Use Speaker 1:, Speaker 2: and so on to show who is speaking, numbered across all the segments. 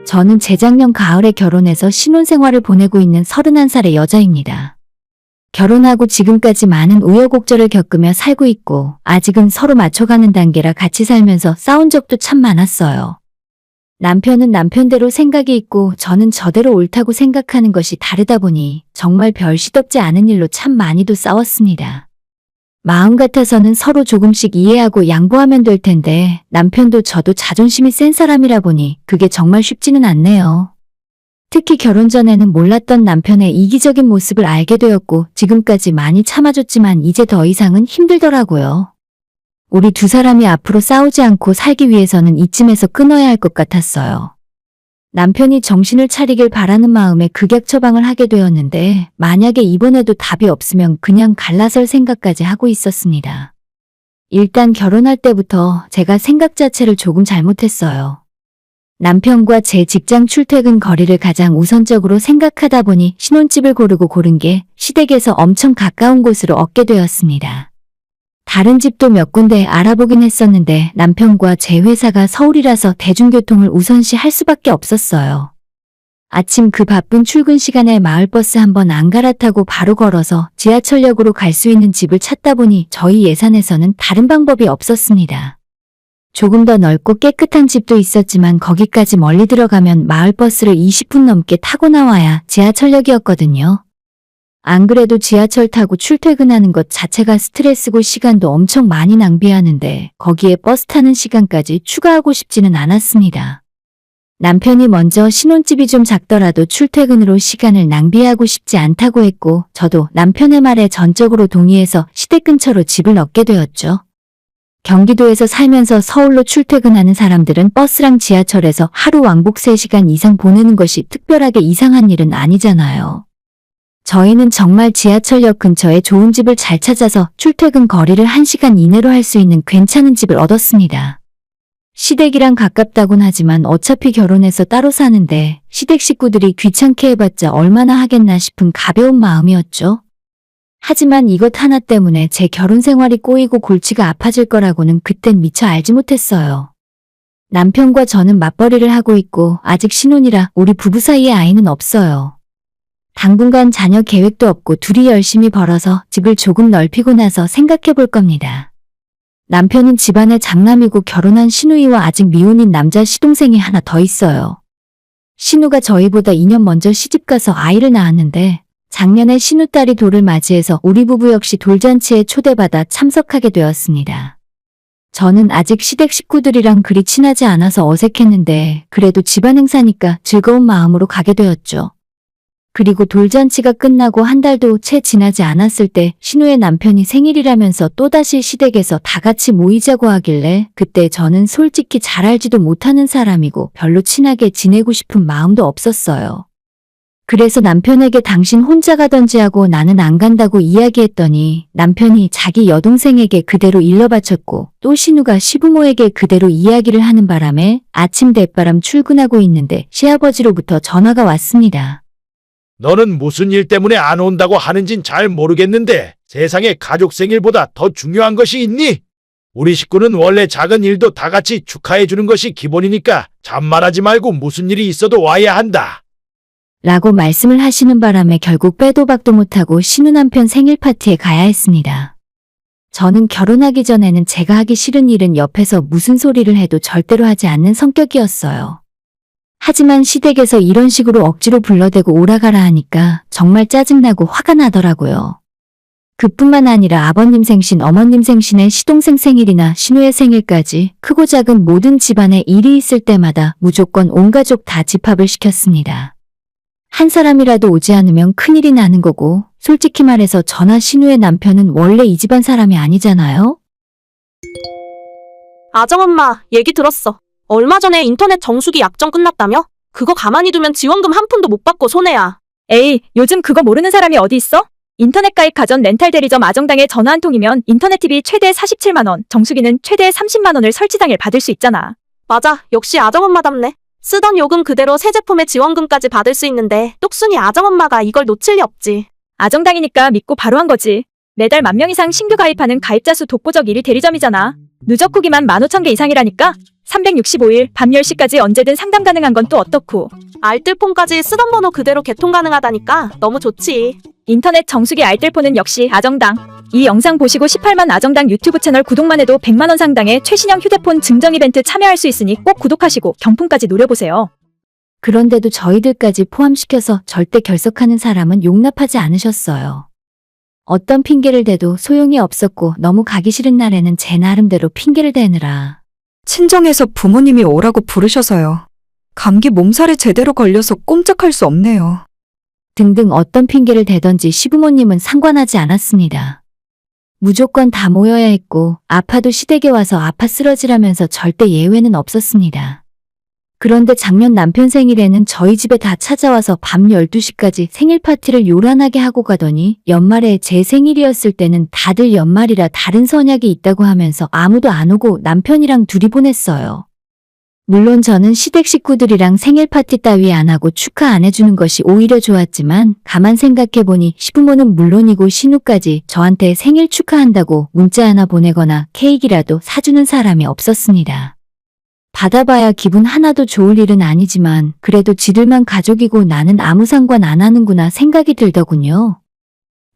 Speaker 1: 저는 재작년 가을에 결혼해서 신혼생활을 보내고 있는 31살의 여자입니다. 결혼하고 지금까지 많은 우여곡절을 겪으며 살고 있고 아직은 서로 맞춰가는 단계라 같이 살면서 싸운 적도 참 많았어요. 남편은 남편대로 생각이 있고 저는 저대로 옳다고 생각하는 것이 다르다 보니 정말 별 시덥지 않은 일로 참 많이도 싸웠습니다. 마음 같아서는 서로 조금씩 이해하고 양보하면 될 텐데 남편도 저도 자존심이 센 사람이라 보니 그게 정말 쉽지는 않네요. 특히 결혼 전에는 몰랐던 남편의 이기적인 모습을 알게 되었고 지금까지 많이 참아줬지만 이제 더 이상은 힘들더라고요. 우리 두 사람이 앞으로 싸우지 않고 살기 위해서는 이쯤에서 끊어야 할 것 같았어요. 남편이 정신을 차리길 바라는 마음에 극약 처방을 하게 되었는데 만약에 이번에도 답이 없으면 그냥 갈라설 생각까지 하고 있었습니다. 일단 결혼할 때부터 제가 생각 자체를 조금 잘못했어요. 남편과 제 직장 출퇴근 거리를 가장 우선적으로 생각하다 보니 신혼집을 고른 게 시댁에서 엄청 가까운 곳으로 얻게 되었습니다. 다른 집도 몇 군데 알아보긴 했었는데 남편과 제 회사가 서울이라서 대중교통을 우선시 할 수밖에 없었어요. 아침 그 바쁜 출근 시간에 마을버스 한번 안 갈아타고 바로 걸어서 지하철역으로 갈 수 있는 집을 찾다 보니 저희 예산에서는 다른 방법이 없었습니다. 조금 더 넓고 깨끗한 집도 있었지만 거기까지 멀리 들어가면 마을버스를 20분 넘게 타고 나와야 지하철역이었거든요. 안 그래도 지하철 타고 출퇴근하는 것 자체가 스트레스고 시간도 엄청 많이 낭비하는데 거기에 버스 타는 시간까지 추가하고 싶지는 않았습니다. 남편이 먼저 신혼집이 좀 작더라도 출퇴근으로 시간을 낭비하고 싶지 않다고 했고 저도 남편의 말에 전적으로 동의해서 시댁 근처로 집을 얻게 되었죠. 경기도에서 살면서 서울로 출퇴근하는 사람들은 버스랑 지하철에서 하루 왕복 3시간 이상 보내는 것이 특별하게 이상한 일은 아니잖아요. 저희는 정말 지하철역 근처에 좋은 집을 잘 찾아서 출퇴근 거리를 1시간 이내로 할 수 있는 괜찮은 집을 얻었습니다. 시댁이랑 가깝다곤 하지만 어차피 결혼해서 따로 사는데 시댁 식구들이 귀찮게 해봤자 얼마나 하겠나 싶은 가벼운 마음이었죠. 하지만 이것 하나 때문에 제 결혼 생활이 꼬이고 골치가 아파질 거라고는 그땐 미처 알지 못했어요. 남편과 저는 맞벌이를 하고 있고 아직 신혼이라 우리 부부 사이에 아이는 없어요. 당분간 자녀 계획도 없고 둘이 열심히 벌어서 집을 조금 넓히고 나서 생각해 볼 겁니다. 남편은 집안의 장남이고 결혼한 시누이와 아직 미혼인 남자 시동생이 하나 더 있어요. 시누가 저희보다 2년 먼저 시집가서 아이를 낳았는데 작년에 시누딸이 돌을 맞이해서 우리 부부 역시 돌잔치에 초대받아 참석하게 되었습니다. 저는 아직 시댁 식구들이랑 그리 친하지 않아서 어색했는데 그래도 집안 행사니까 즐거운 마음으로 가게 되었죠. 그리고 돌잔치가 끝나고 한 달도 채 지나지 않았을 때 신우의 남편이 생일이라면서 또다시 시댁에서 다 같이 모이자고 하길래 그때 저는 솔직히 잘 알지도 못하는 사람이고 별로 친하게 지내고 싶은 마음도 없었어요. 그래서 남편에게 당신 혼자 가던지 하고 나는 안 간다고 이야기했더니 남편이 자기 여동생에게 그대로 일러바쳤고 또 신우가 시부모에게 그대로 이야기를 하는 바람에 아침 대바람 출근하고 있는데 시아버지로부터 전화가 왔습니다.
Speaker 2: 너는 무슨 일 때문에 안 온다고 하는진 잘 모르겠는데 세상에 가족 생일보다 더 중요한 것이 있니? 우리 식구는 원래 작은 일도 다 같이 축하해 주는 것이 기본이니까 잔말하지 말고 무슨 일이 있어도 와야 한다.
Speaker 1: 라고 말씀을 하시는 바람에 결국 빼도 박도 못하고 신우 남편 생일 파티에 가야 했습니다. 저는 결혼하기 전에는 제가 하기 싫은 일은 옆에서 무슨 소리를 해도 절대로 하지 않는 성격이었어요. 하지만 시댁에서 이런 식으로 억지로 불러대고 오라가라 하니까 정말 짜증나고 화가 나더라고요. 그뿐만 아니라 아버님 생신, 어머님 생신에 시동생 생일이나 신우의 생일까지 크고 작은 모든 집안에 일이 있을 때마다 무조건 온 가족 다 집합을 시켰습니다. 한 사람이라도 오지 않으면 큰일이 나는 거고 솔직히 말해서 저나 신우의 남편은 원래 이 집안 사람이 아니잖아요?
Speaker 3: 아정엄마, 얘기 들었어. 얼마 전에 인터넷 정수기 약정 끝났다며? 그거 가만히 두면 지원금 한 푼도 못 받고 손해야.
Speaker 4: 에이, 요즘 그거 모르는 사람이 어디 있어? 인터넷 가입 가전 렌탈 대리점 아정당에 전화 한 통이면 인터넷 TV 최대 47만 원, 정수기는 최대 30만 원을 설치 당일 받을 수 있잖아.
Speaker 3: 맞아, 역시 아정엄마답네. 쓰던 요금 그대로 새 제품의 지원금까지 받을 수 있는데 똑순이 아정엄마가 이걸 놓칠 리 없지.
Speaker 4: 아정당이니까 믿고 바로 한 거지. 매달 10,000명 이상 신규 가입하는 가입자 수 독보적 1위 대리점이잖아. 누적 후기만 15,000개 이상이라니까? 365일 밤 10시까지 언제든 상담 가능한 건 또 어떻고.
Speaker 3: 알뜰폰까지 쓰던 번호 그대로 개통 가능하다니까 너무 좋지.
Speaker 4: 인터넷 정수기 알뜰폰은 역시 아정당. 이 영상 보시고 18만 아정당 유튜브 채널 구독만 해도 100만 원 상당의 최신형 휴대폰 증정 이벤트 참여할 수 있으니 꼭 구독하시고 경품까지 노려보세요.
Speaker 1: 그런데도 저희들까지 포함시켜서 절대 결석하는 사람은 용납하지 않으셨어요. 어떤 핑계를 대도 소용이 없었고 너무 가기 싫은 날에는 제 나름대로 핑계를 대느라
Speaker 5: 친정에서 부모님이 오라고 부르셔서요. 감기 몸살에 제대로 걸려서 꼼짝할 수 없네요.
Speaker 1: 등등 어떤 핑계를 대던지 시부모님은 상관하지 않았습니다. 무조건 다 모여야 했고 아파도 시댁에 와서 아파 쓰러지라면서 절대 예외는 없었습니다. 그런데 작년 남편 생일에는 저희 집에 다 찾아와서 밤 12시까지 생일 파티를 요란하게 하고 가더니 연말에 제 생일이었을 때는 다들 연말이라 다른 선약이 있다고 하면서 아무도 안 오고 남편이랑 둘이 보냈어요. 물론 저는 시댁 식구들이랑 생일 파티 따위 안 하고 축하 안 해주는 것이 오히려 좋았지만 가만 생각해보니 시부모는 물론이고 신우까지 저한테 생일 축하한다고 문자 하나 보내거나 케이크라도 사주는 사람이 없었습니다. 받아봐야 기분 하나도 좋을 일은 아니지만 그래도 지들만 가족이고 나는 아무 상관 안 하는구나 생각이 들더군요.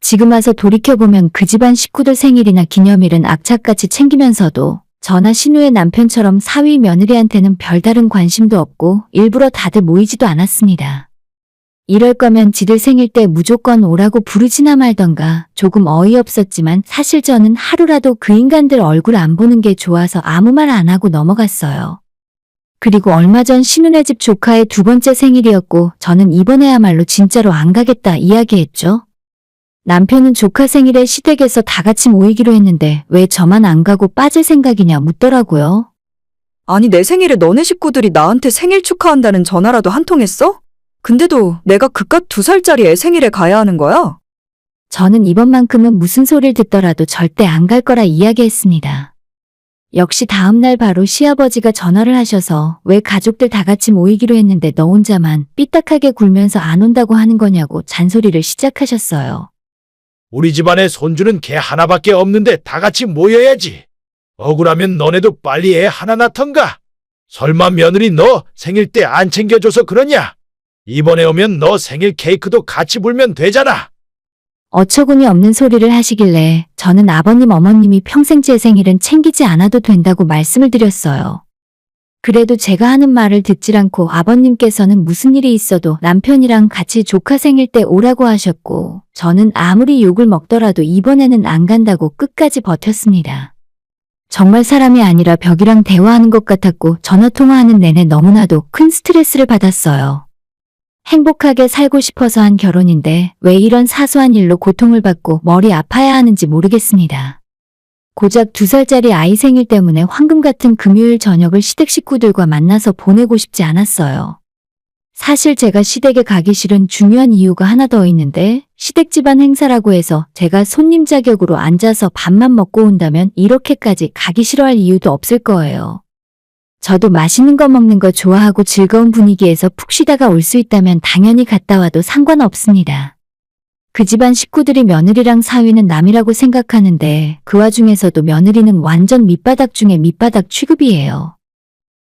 Speaker 1: 지금 와서 돌이켜보면 그 집안 식구들 생일이나 기념일은 악착같이 챙기면서도 저나 신우의 남편처럼 사위 며느리한테는 별다른 관심도 없고 일부러 다들 모이지도 않았습니다. 이럴 거면 지들 생일 때 무조건 오라고 부르지나 말던가. 조금 어이없었지만 사실 저는 하루라도 그 인간들 얼굴 안 보는 게 좋아서 아무 말 안 하고 넘어갔어요. 그리고 얼마 전 신우네 집 조카의 2번째 생일이었고 저는 이번에야말로 진짜로 안 가겠다 이야기했죠. 남편은 조카 생일에 시댁에서 다 같이 모이기로 했는데 왜 저만 안 가고 빠질 생각이냐 묻더라고요.
Speaker 5: 아니 내 생일에 너네 식구들이 나한테 생일 축하한다는 전화라도 한 통 했어? 근데도 내가 그깟 2살짜리 애 생일에 가야 하는 거야?
Speaker 1: 저는 이번만큼은 무슨 소리를 듣더라도 절대 안 갈 거라 이야기했습니다. 역시 다음날 바로 시아버지가 전화를 하셔서 왜 가족들 다 같이 모이기로 했는데 너 혼자만 삐딱하게 굴면서 안 온다고 하는 거냐고 잔소리를 시작하셨어요.
Speaker 2: 우리 집안에 손주는 개 하나밖에 없는데 다 같이 모여야지. 억울하면 너네도 빨리 애 하나 낳던가. 설마 며느리 너 생일 때 안 챙겨줘서 그러냐? 이번에 오면 너 생일 케이크도 같이 불면 되잖아.
Speaker 1: 어처구니 없는 소리를 하시길래 저는 아버님 어머님이 평생 제 생일은 챙기지 않아도 된다고 말씀을 드렸어요. 그래도 제가 하는 말을 듣질 않고 아버님께서는 무슨 일이 있어도 남편이랑 같이 조카 생일 때 오라고 하셨고 저는 아무리 욕을 먹더라도 이번에는 안 간다고 끝까지 버텼습니다. 정말 사람이 아니라 벽이랑 대화하는 것 같았고 전화통화하는 내내 너무나도 큰 스트레스를 받았어요. 행복하게 살고 싶어서 한 결혼인데 왜 이런 사소한 일로 고통을 받고 머리 아파야 하는지 모르겠습니다. 고작 2살짜리 아이 생일 때문에 황금 같은 금요일 저녁을 시댁 식구들과 만나서 보내고 싶지 않았어요. 사실 제가 시댁에 가기 싫은 중요한 이유가 하나 더 있는데 시댁 집안 행사라고 해서 제가 손님 자격으로 앉아서 밥만 먹고 온다면 이렇게까지 가기 싫어할 이유도 없을 거예요. 저도 맛있는 거 먹는 거 좋아하고 즐거운 분위기에서 푹 쉬다가 올 수 있다면 당연히 갔다 와도 상관없습니다. 그 집안 식구들이 며느리랑 사위는 남이라고 생각하는데 그 와중에서도 며느리는 완전 밑바닥 중에 밑바닥 취급이에요.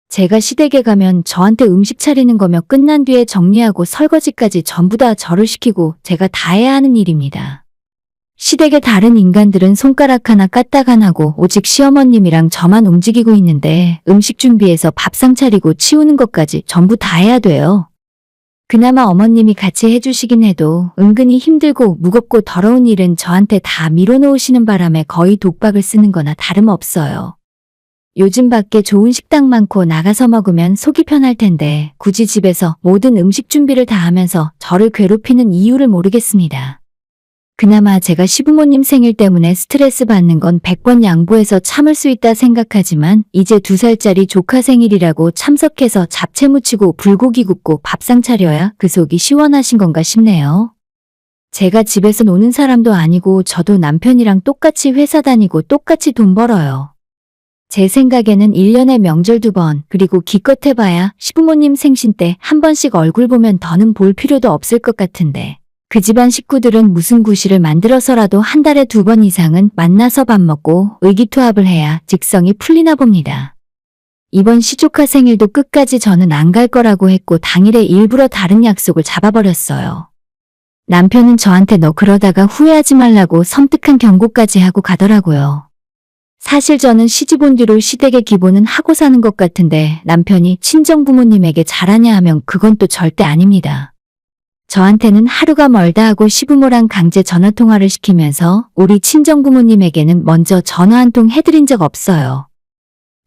Speaker 1: 제가 시댁에 가면 저한테 음식 차리는 거며 끝난 뒤에 정리하고 설거지까지 전부 다 저를 시키고 제가 다 해야 하는 일입니다. 시댁의 다른 인간들은 손가락 하나 까딱 안 하고 오직 시어머님이랑 저만 움직이고 있는데 음식 준비해서 밥상 차리고 치우는 것까지 전부 다 해야 돼요. 그나마 어머님이 같이 해주시긴 해도 은근히 힘들고 무겁고 더러운 일은 저한테 다 밀어놓으시는 바람에 거의 독박을 쓰는 거나 다름없어요. 요즘 밖에 좋은 식당 많고 나가서 먹으면 속이 편할 텐데 굳이 집에서 모든 음식 준비를 다 하면서 저를 괴롭히는 이유를 모르겠습니다. 그나마 제가 시부모님 생일 때문에 스트레스 받는 건 100번 양보해서 참을 수 있다 생각하지만 이제 2살짜리 조카 생일이라고 참석해서 잡채 무치고 불고기 굽고 밥상 차려야 그 속이 시원하신 건가 싶네요. 제가 집에서 노는 사람도 아니고 저도 남편이랑 똑같이 회사 다니고 똑같이 돈 벌어요. 제 생각에는 1년에 명절 2번 그리고 기껏 해봐야 시부모님 생신 때 한 번씩 얼굴 보면 더는 볼 필요도 없을 것 같은데 그 집안 식구들은 무슨 구실을 만들어서라도 한 달에 2번 이상은 만나서 밥 먹고 의기투합을 해야 직성이 풀리나 봅니다. 이번 시조카 생일도 끝까지 저는 안 갈 거라고 했고 당일에 일부러 다른 약속을 잡아버렸어요. 남편은 저한테 너 그러다가 후회하지 말라고 섬뜩한 경고까지 하고 가더라고요. 사실 저는 시집 온 뒤로 시댁의 기본은 하고 사는 것 같은데 남편이 친정부모님에게 잘하냐 하면 그건 또 절대 아닙니다. 저한테는 하루가 멀다 하고 시부모랑 강제 전화통화를 시키면서 우리 친정부모님에게는 먼저 전화 한 통 해드린 적 없어요.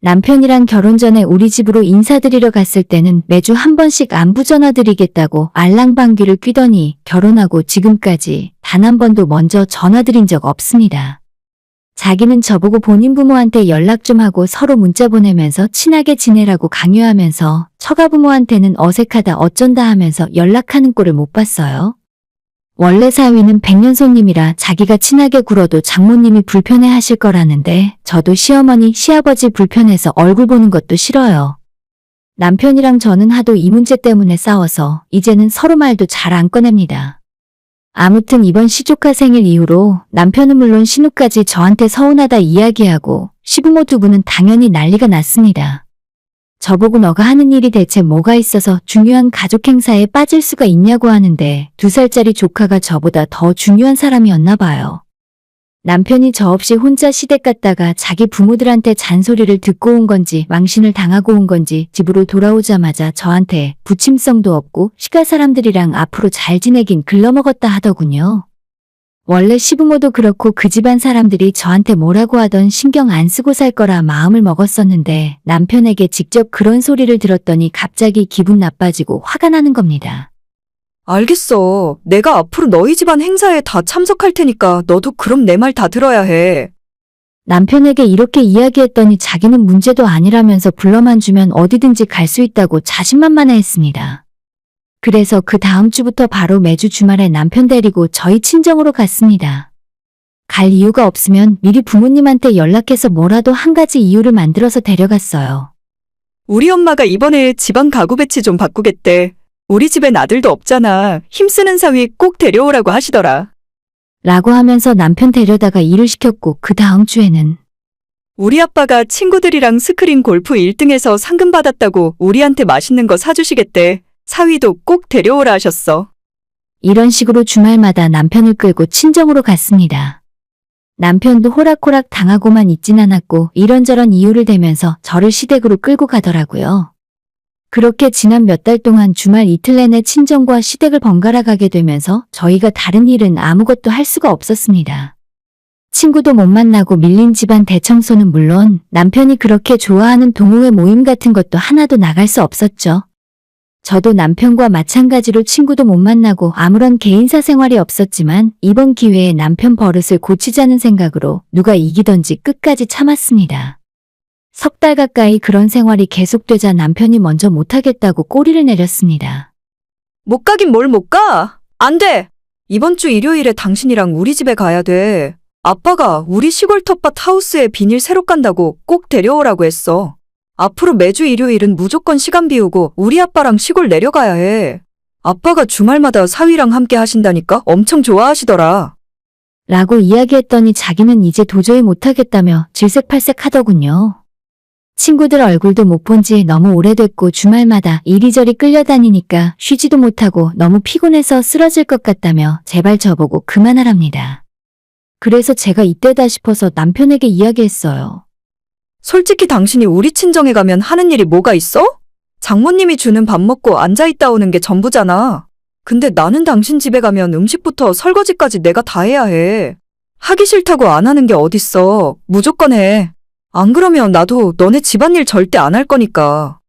Speaker 1: 남편이랑 결혼 전에 우리 집으로 인사드리러 갔을 때는 매주 한 번씩 안부 전화 드리겠다고 알랑방귀를 뀌더니 결혼하고 지금까지 단 한 번도 먼저 전화 드린 적 없습니다. 자기는 저보고 본인 부모한테 연락 좀 하고 서로 문자 보내면서 친하게 지내라고 강요하면서 처가부모한테는 어색하다 어쩐다 하면서 연락하는 꼴을 못 봤어요. 원래 사위는 백년손님이라 자기가 친하게 굴어도 장모님이 불편해하실 거라는데 저도 시어머니, 시아버지 불편해서 얼굴 보는 것도 싫어요. 남편이랑 저는 하도 이 문제 때문에 싸워서 이제는 서로 말도 잘 안 꺼냅니다. 아무튼 이번 시조카 생일 이후로 남편은 물론 신우까지 저한테 서운하다 이야기하고 시부모 두 분은 당연히 난리가 났습니다. 저보고 너가 하는 일이 대체 뭐가 있어서 중요한 가족 행사에 빠질 수가 있냐고 하는데 2살짜리 조카가 저보다 더 중요한 사람이었나 봐요. 남편이 저 없이 혼자 시댁 갔다가 자기 부모들한테 잔소리를 듣고 온 건지 망신을 당하고 온 건지 집으로 돌아오자마자 저한테 부침성도 없고 시가 사람들이랑 앞으로 잘 지내긴 글러먹었다 하더군요. 원래 시부모도 그렇고 그 집안 사람들이 저한테 뭐라고 하던 신경 안 쓰고 살 거라 마음을 먹었었는데 남편에게 직접 그런 소리를 들었더니 갑자기 기분 나빠지고 화가 나는 겁니다.
Speaker 5: 알겠어. 내가 앞으로 너희 집안 행사에 다 참석할 테니까 너도 그럼 내 말 다 들어야 해.
Speaker 1: 남편에게 이렇게 이야기했더니 자기는 문제도 아니라면서 불러만 주면 어디든지 갈 수 있다고 자신만만해했습니다. 그래서 그 다음 주부터 바로 매주 주말에 남편 데리고 저희 친정으로 갔습니다. 갈 이유가 없으면 미리 부모님한테 연락해서 뭐라도 한 가지 이유를 만들어서 데려갔어요.
Speaker 5: 우리 엄마가 이번에 집안 가구 배치 좀 바꾸겠대. 우리 집엔 아들도 없잖아. 힘쓰는 사위 꼭 데려오라고 하시더라.
Speaker 1: 라고 하면서 남편 데려다가 일을 시켰고 그 다음 주에는
Speaker 5: 우리 아빠가 친구들이랑 스크린 골프 1등해서 상금 받았다고 우리한테 맛있는 거 사주시겠대. 사위도 꼭 데려오라 하셨어.
Speaker 1: 이런 식으로 주말마다 남편을 끌고 친정으로 갔습니다. 남편도 호락호락 당하고만 있진 않았고 이런저런 이유를 대면서 저를 시댁으로 끌고 가더라고요. 그렇게 지난 몇 달 동안 주말 이틀 내내 친정과 시댁을 번갈아 가게 되면서 저희가 다른 일은 아무것도 할 수가 없었습니다. 친구도 못 만나고 밀린 집안 대청소는 물론 남편이 그렇게 좋아하는 동호회 모임 같은 것도 하나도 나갈 수 없었죠. 저도 남편과 마찬가지로 친구도 못 만나고 아무런 개인사 생활이 없었지만 이번 기회에 남편 버릇을 고치자는 생각으로 누가 이기던지 끝까지 참았습니다. 석 달 가까이 그런 생활이 계속되자 남편이 먼저 못하겠다고 꼬리를 내렸습니다.
Speaker 5: 못 가긴 뭘 못 가? 안 돼! 이번 주 일요일에 당신이랑 우리 집에 가야 돼. 아빠가 우리 시골 텃밭 하우스에 비닐 새로 깐다고 꼭 데려오라고 했어. 앞으로 매주 일요일은 무조건 시간 비우고 우리 아빠랑 시골 내려가야 해. 아빠가 주말마다 사위랑 함께 하신다니까 엄청 좋아하시더라.
Speaker 1: 라고 이야기했더니 자기는 이제 도저히 못하겠다며 질색팔색 하더군요. 친구들 얼굴도 못 본 지 너무 오래됐고 주말마다 이리저리 끌려다니니까 쉬지도 못하고 너무 피곤해서 쓰러질 것 같다며 제발 저보고 그만하랍니다. 그래서 제가 이때다 싶어서 남편에게 이야기했어요.
Speaker 5: 솔직히 당신이 우리 친정에 가면 하는 일이 뭐가 있어? 장모님이 주는 밥 먹고 앉아있다 오는 게 전부잖아. 근데 나는 당신 집에 가면 음식부터 설거지까지 내가 다 해야 해. 하기 싫다고 안 하는 게 어딨어. 무조건 해. 안 그러면 나도 너네 집안일 절대 안 할 거니까.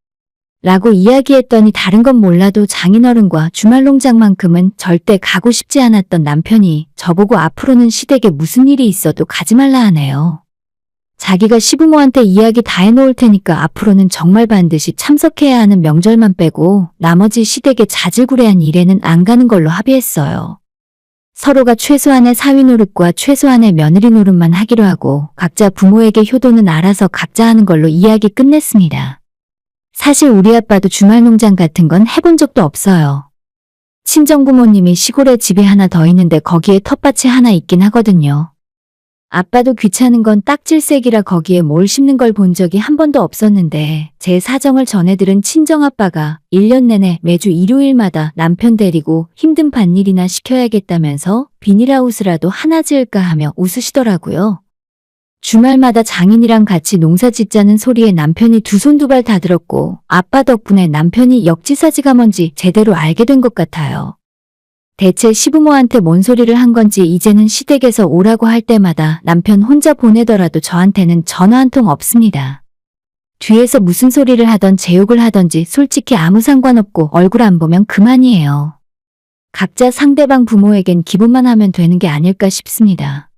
Speaker 1: 라고 이야기했더니 다른 건 몰라도 장인어른과 주말 농장만큼은 절대 가고 싶지 않았던 남편이 저보고 앞으로는 시댁에 무슨 일이 있어도 가지 말라 하네요. 자기가 시부모한테 이야기 다 해놓을 테니까 앞으로는 정말 반드시 참석해야 하는 명절만 빼고 나머지 시댁에 자질구레한 일에는 안 가는 걸로 합의했어요. 서로가 최소한의 사위 노릇과 최소한의 며느리 노릇만 하기로 하고 각자 부모에게 효도는 알아서 각자 하는 걸로 이야기 끝냈습니다. 사실 우리 아빠도 주말 농장 같은 건 해본 적도 없어요. 친정부모님이 시골에 집이 하나 더 있는데 거기에 텃밭이 하나 있긴 하거든요. 아빠도 귀찮은 건 딱질색이라 거기에 뭘 심는 걸 본 적이 한 번도 없었는데 제 사정을 전해들은 친정아빠가 1년 내내 매주 일요일마다 남편 데리고 힘든 밭일이나 시켜야겠다면서 비닐하우스라도 하나 지을까 하며 웃으시더라고요. 주말마다 장인이랑 같이 농사 짓자는 소리에 남편이 두 손 두 발 다 들었고 아빠 덕분에 남편이 역지사지가 뭔지 제대로 알게 된 것 같아요. 대체 시부모한테 뭔 소리를 한 건지 이제는 시댁에서 오라고 할 때마다 남편 혼자 보내더라도 저한테는 전화 한 통 없습니다. 뒤에서 무슨 소리를 하던 제욕을 하던지 솔직히 아무 상관없고 얼굴 안 보면 그만이에요. 각자 상대방 부모에겐 기분만 하면 되는 게 아닐까 싶습니다.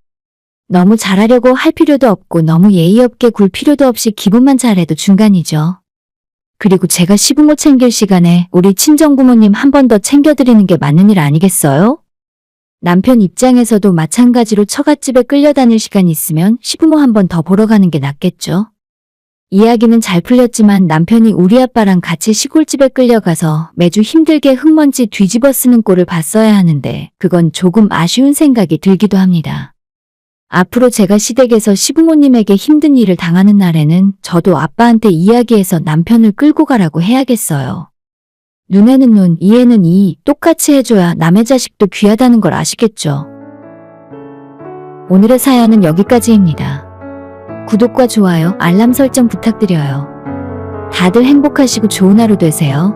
Speaker 1: 너무 잘하려고 할 필요도 없고 너무 예의 없게 굴 필요도 없이 기분만 잘해도 중간이죠. 그리고 제가 시부모 챙길 시간에 우리 친정부모님 한 번 더 챙겨드리는 게 맞는 일 아니겠어요? 남편 입장에서도 마찬가지로 처갓집에 끌려다닐 시간 있으면 시부모 한 번 더 보러 가는 게 낫겠죠? 이야기는 잘 풀렸지만 남편이 우리 아빠랑 같이 시골집에 끌려가서 매주 힘들게 흙먼지 뒤집어 쓰는 꼴을 봤어야 하는데 그건 조금 아쉬운 생각이 들기도 합니다. 앞으로 제가 시댁에서 시부모님에게 힘든 일을 당하는 날에는 저도 아빠한테 이야기해서 남편을 끌고 가라고 해야겠어요. 눈에는 눈, 이에는 이, 똑같이 해줘야 남의 자식도 귀하다는 걸 아시겠죠? 오늘의 사연은 여기까지입니다. 구독과 좋아요, 알람 설정 부탁드려요. 다들 행복하시고 좋은 하루 되세요.